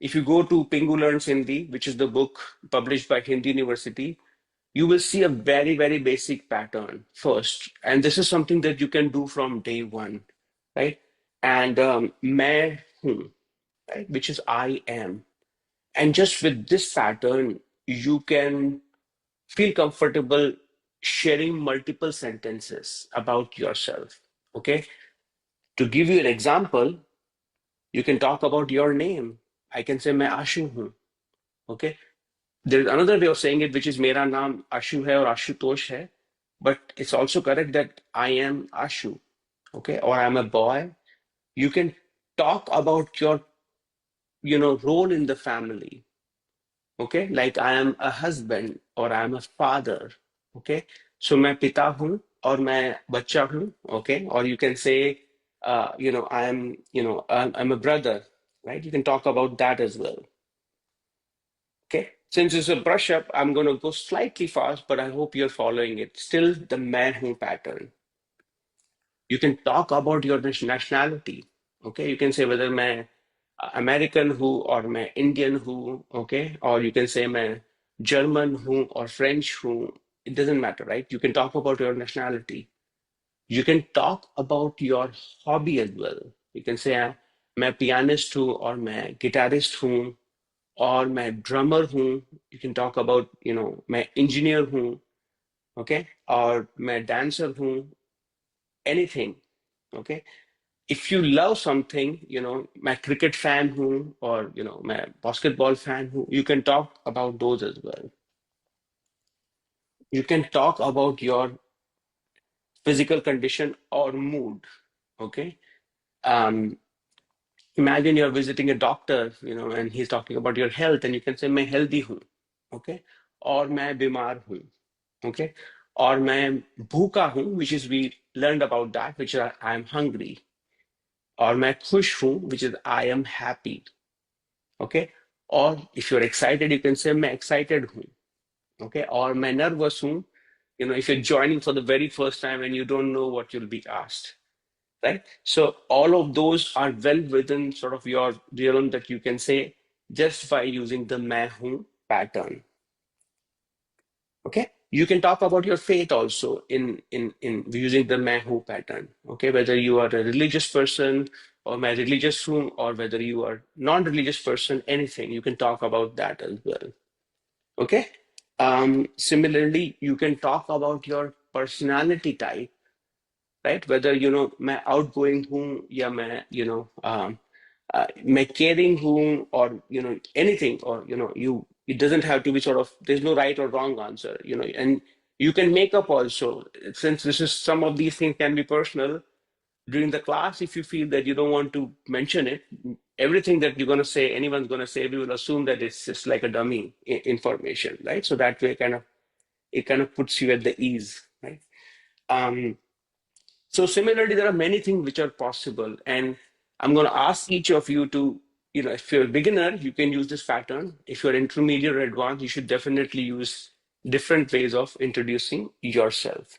If you go to Pingu Learns Hindi, which is the book published by Hindi University, you will see a very, very basic pattern first. And this is something that you can do from day one, right? And Main Hoon, right? Which is I am. And just with this pattern, you can feel comfortable sharing multiple sentences about yourself. Okay. To give you an example, you can talk about your name. I can say, मैं आशु हूँ. Okay. There is another way of saying it, which is मेरा नाम आशु है और आशुतोष है. But it's also correct that I am Ashu. Okay. Or I'm a boy. You can talk about your, role in the family. Okay. Like I am a husband or I am a father. Okay. So मैं पिता हूँ और मैं बच्चा हूँ. Okay. Or you can say, I'm a brother, right? You can talk about that as well. Okay. Since it's a brush up, I'm going to go slightly fast, but I hope you're following it. Still the man who pattern. You can talk about your nationality. Okay. You can say whether मैं American हूँ और मैं Indian हूँ. Okay. Or you can say मैं German हूँ or French हूँ. It doesn't matter, right? You can talk about your nationality. You can talk about your hobby as well. You can say मैं pianist हूँ और मैं guitarist हूँ और मैं drummer हूँ. You can talk about, मैं engineer हूँ. Okay. और मैं dancer हूँ. Anything. Okay. If you love something, मैं cricket fan हूँ or, मैं basketball fan हूँ, you can talk about those as well. You can talk about your physical condition or mood. Okay. Um, Imagine you're visiting a doctor, and he's talking about your health, and you can say, मैं healthy हूँ. Okay. और मैं बीमार हूँ. Okay. और मैं भूखा हूँ, which is we learned about that, which is I am hungry. और मैं खुश हूँ, which is I am happy. Okay. Or if you're excited, you can say मैं excited हूँ. Okay. Or मैं nervous हूँ. If you're joining for the very first time and you don't know what you'll be asked. Right. So all of those are well within sort of your realm that you can say just by using the मैं हूँ pattern. Okay. You can talk about your faith also in using the मैं हूँ pattern. Okay. Whether you are a religious person or मैं religious हूँ, or whether you are non-religious person, anything, you can talk about that as well. Okay. Similarly, you can talk about your personality type, right? Whether, मैं outgoing हूँ या मैं, मैं caring हूँ, or, anything, or, it doesn't have to be sort of, there's no right or wrong answer, and you can make up also, since this is, some of these things can be personal. During the class, if you feel that you don't want to mention it, everything that you're going to say, anyone's going to say, we will assume that it's just like a dummy information, right? So that way, it kind of puts you at the ease, right? So similarly, there are many things which are possible, and I'm going to ask each of you to, if you're a beginner, you can use this pattern. If you're intermediate or advanced, you should definitely use different ways of introducing yourself.